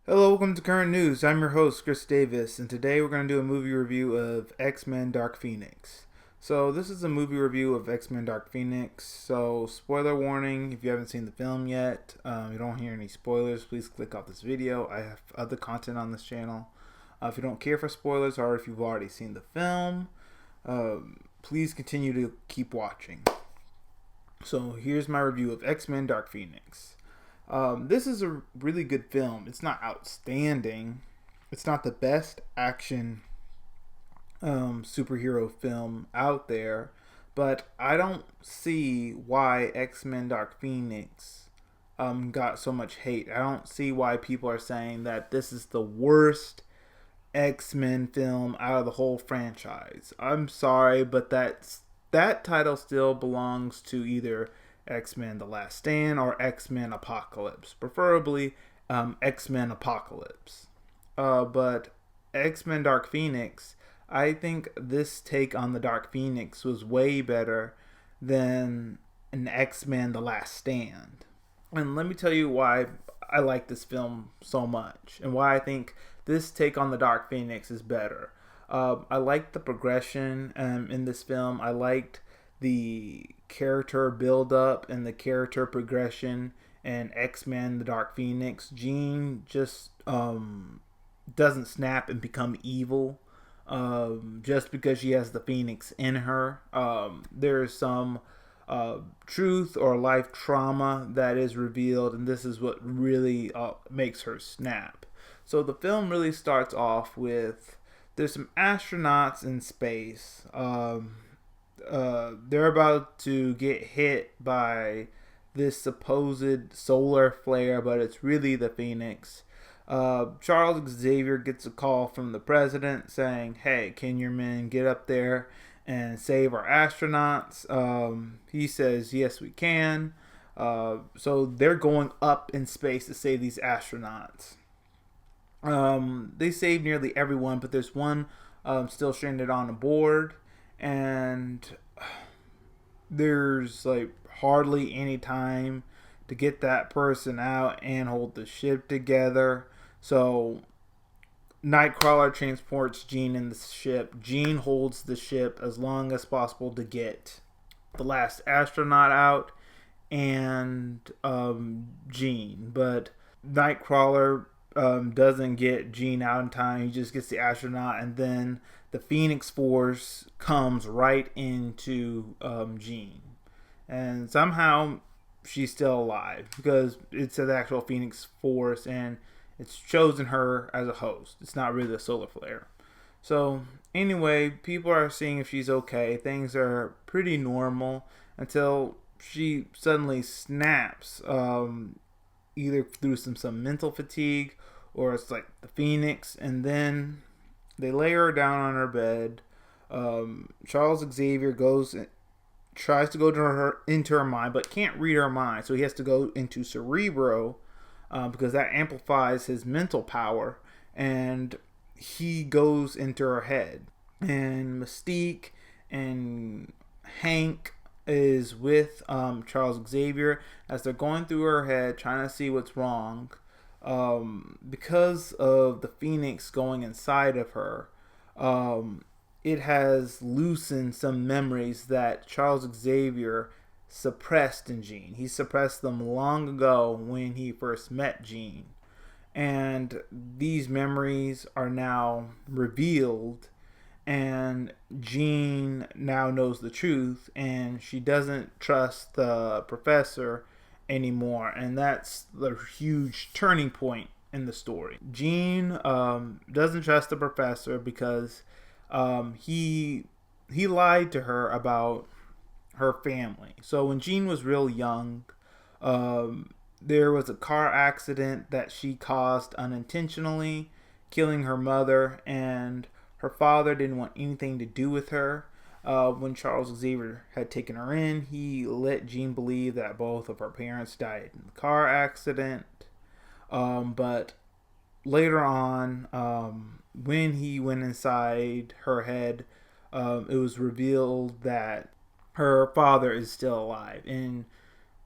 Hello, welcome to Current News. I'm your host, Chris Davis, and today we're going to do a movie review of Xmen Dark Pheonix. So, this is a movie review of Xmen Dark Pheonix. So, spoiler warning if you haven't seen the film yet, you don't hear any spoilers, please click off this video. I have other content on this channel. If you don't care for spoilers or if you've already seen the film, please continue to keep watching. So, here's my review of Xmen Dark Pheonix. This is a really good film. It's not outstanding. It's not the best action superhero film out there, but I don't see why Xmen Dark Pheonix got so much hate. I don't see why people are saying that this is the worst X-Men film out of the whole franchise. I'm sorry, but that title still belongs to either X-Men The Last Stand or X-Men Apocalypse. Preferably X-Men Apocalypse. But X-Men Dark Pheonix, I think this take on the Dark Phoenix was way better than an X-Men The Last Stand. And let me tell you why I like this film so much and why I think this take on the Dark Phoenix is better. I liked the progression in this film. I liked the character build up and the character progression and X-Men the Dark Phoenix. Jean just doesn't snap and become evil just because she has the Phoenix in her. There's some truth or life trauma that is revealed, and this is what really makes her snap. So the film really starts off with there's some astronauts in space. They're about to get hit by this supposed solar flare, but it's really the Phoenix. Charles Xavier gets a call from the president saying, "Hey, can your men get up there and save our astronauts?" He says, "Yes, we can." So they're going up in space to save these astronauts. They save nearly everyone, but there's one still stranded on a board, and there's like hardly any time to get that person out and hold the ship together. So Nightcrawler transports Jean in the ship. Jean holds the ship as long as possible to get the last astronaut out and Jean, but Nightcrawler doesn't get Jean out in time. He just gets the astronaut, and then the Phoenix Force comes right into Jean, and somehow she's still alive because it's the actual Phoenix Force, and it's chosen her as a host. It's not really a solar flare. So anyway, people are seeing if she's okay. Things are pretty normal until she suddenly snaps, either through some mental fatigue or it's like the Phoenix, and then they lay her down on her bed. Charles Xavier tries to go to into her mind, but can't read her mind, so he has to go into Cerebro because that amplifies his mental power, and he goes into her head. And Mystique and Hank is with Charles Xavier as they're going through her head trying to see what's wrong. Because of the Phoenix going inside of her, it has loosened some memories that Charles Xavier suppressed in Jean. He suppressed them long ago when he first met Jean. And these memories are now revealed, and Jean now knows the truth, and she doesn't trust the professor anymore, and that's the huge turning point in the story. Jean doesn't trust the professor because he lied to her about her family. So when Jean was real young, there was a car accident that she caused unintentionally, killing her mother, and her father didn't want anything to do with her. When Charles Xavier had taken her in, he let Jean believe that both of her parents died in the car accident. But later on, when he went inside her head, it was revealed that her father is still alive, and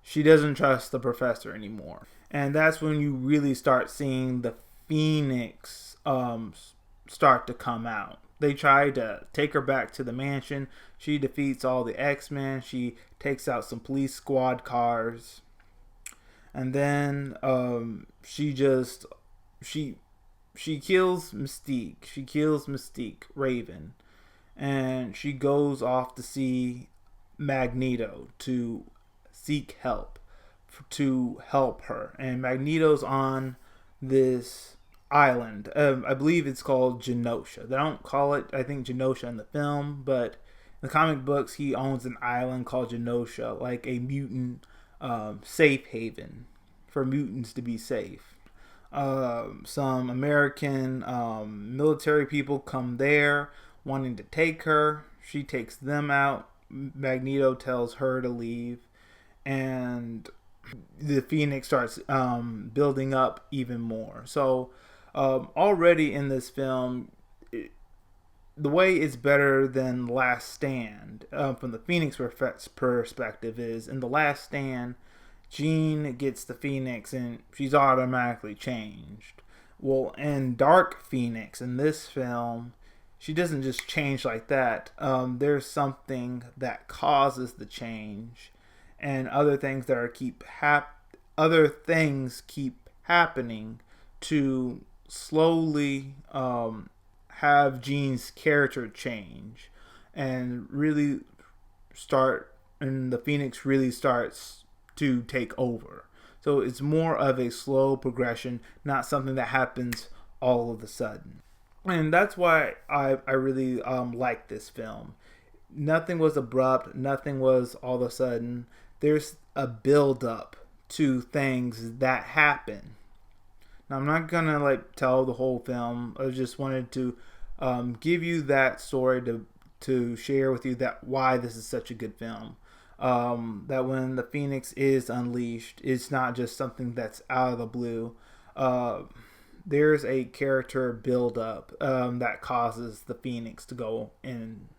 she doesn't trust the professor anymore. And that's when you really start seeing the Phoenix start to come out. They try to take her back to the mansion. She defeats all the X-Men. She takes out some police squad cars. And then she kills Mystique. She kills Mystique, Raven. And she goes off to see Magneto to seek help, to help her. And Magneto's on this island. I believe it's called Genosha. They don't call it, I think, Genosha in the film, but in the comic books, he owns an island called Genosha, like a mutant safe haven for mutants to be safe. Some American military people come there wanting to take her. She takes them out. Magneto tells her to leave, and the Phoenix starts building up even more. So already in this film, the way it's better than Last Stand from the Phoenix perspective is, in the Last Stand, Jean gets the Phoenix and she's automatically changed. Well, in Dark Pheonix, in this film, she doesn't just change like that. There's something that causes the change, and other things keep happening to slowly have Jean's character change and really start, and the Phoenix really starts to take over. So it's more of a slow progression, not something that happens all of a sudden. And that's why I really like this film. Nothing was abrupt. Nothing was all of a sudden. There's a build up to things that happen. Now, I'm not gonna tell the whole film. I just wanted to give you that story to share with you that why this is such a good film. That when the Phoenix is unleashed, it's not just something that's out of the blue. There's a character build up that causes the Phoenix to go in.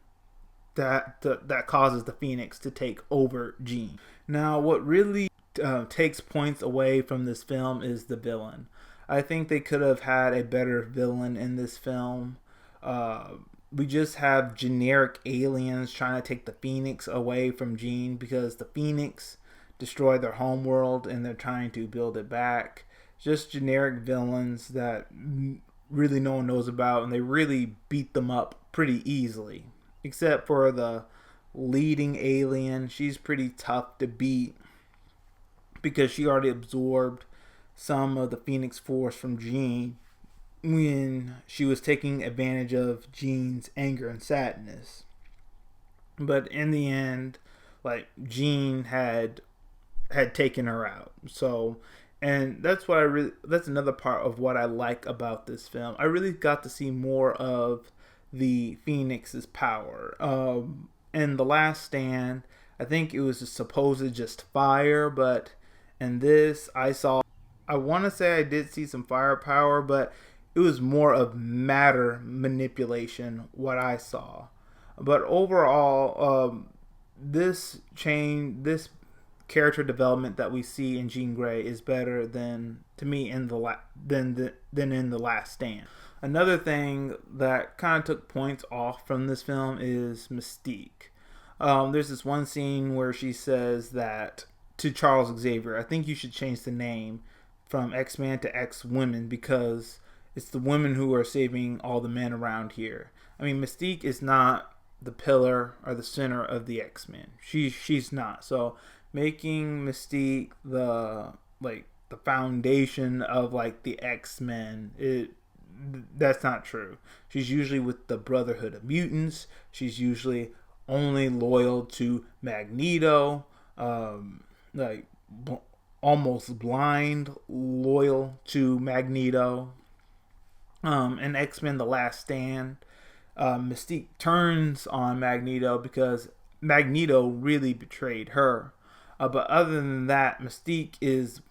That causes the Phoenix to take over Jean. Now, what really takes points away from this film is the villain. I think they could have had a better villain in this film. We just have generic aliens trying to take the Phoenix away from Jean because the Phoenix destroyed their homeworld and they're trying to build it back. Just generic villains that really no one knows about, and they really beat them up pretty easily. Except for the leading alien. She's pretty tough to beat because she already absorbed some of the Phoenix Force from Jean when she was taking advantage of Jean's anger and sadness. But in the end, Jean had taken her out. So, and that's another part of what I like about this film. I really got to see more of the Phoenix's power. In The Last Stand, I think it was supposed just fire, but in this, I want to say I did see some firepower, but it was more of matter manipulation, what I saw. But overall, this character development that we see in Jean Grey is better than, to me, than in The Last Stand. Another thing that kind of took points off from this film is Mystique. There's this one scene where she says that to Charles Xavier, I think you should change the name from X-Man to X-Women because it's the women who are saving all the men around here. I mean, Mystique is not the pillar or the center of the X-Men. She's not. So making Mystique the foundation of the X-Men, that's not true. She's usually with the Brotherhood of Mutants. She's usually only loyal to Magneto, almost blind loyal to Magneto. In X-Men The Last Stand, Mystique turns on Magneto because Magneto really betrayed her. But other than that, Mystique is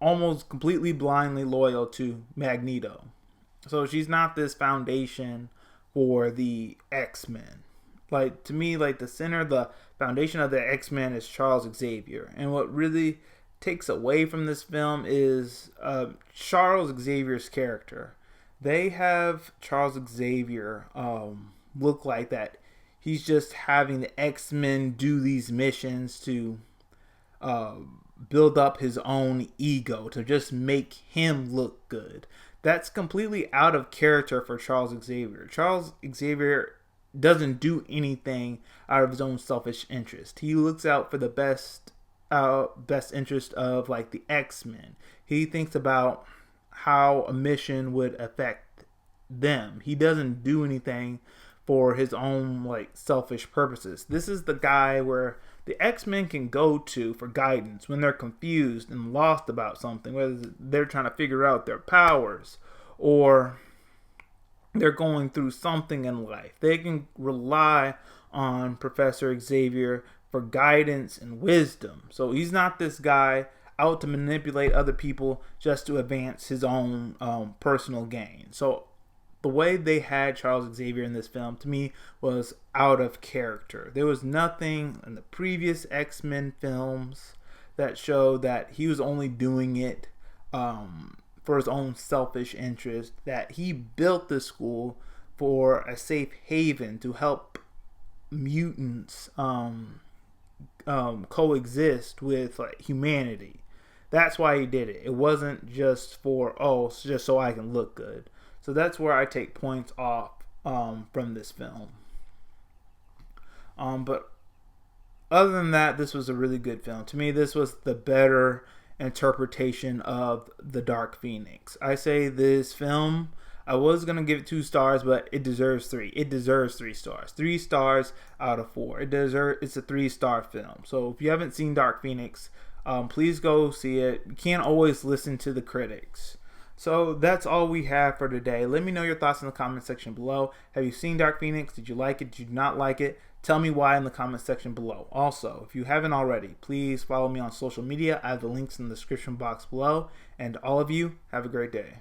almost completely blindly loyal to Magneto. So she's not this foundation for the X-Men. To me, the center, the foundation of the X-Men is Charles Xavier. And what really takes away from this film is Charles Xavier's character. They have Charles Xavier look like that he's just having the X-Men do these missions to build up his own ego, to just make him look good. That's completely out of character for Charles Xavier. Charles Xavier doesn't do anything out of his own selfish interest. He looks out for the best interest of like the X-Men. He thinks about how a mission would affect them. He doesn't do anything for his own like selfish purposes. This is the guy where the X-Men can go to for guidance when they're confused and lost about something, whether they're trying to figure out their powers or they're going through something in life. They can rely on Professor Xavier for guidance and wisdom. So he's not this guy out to manipulate other people just to advance his own personal gain. So the way they had Charles Xavier in this film, to me, was out of character. There was nothing in the previous X-Men films that showed that he was only doing it for his own selfish interest, that he built the school for a safe haven to help mutants coexist with like humanity. That's why he did it. It wasn't just for, just so I can look good. So that's where I take points off from this film. But other than that, this was a really good film. To me, this was the better interpretation of the Dark Phoenix. I say this film, I was going to give it 2 stars, but it deserves 3. It deserves 3 stars. 3 stars out of 4. It's a 3-star film. So if you haven't seen Dark Phoenix, please go see it. You can't always listen to the critics. So that's all we have for today. Let me know your thoughts in the comment section below. Have you seen Dark Phoenix? Did you like it? Did you not like it? Tell me why in the comment section below. Also, if you haven't already, please follow me on social media. I have the links in the description box below. And all of you, have a great day.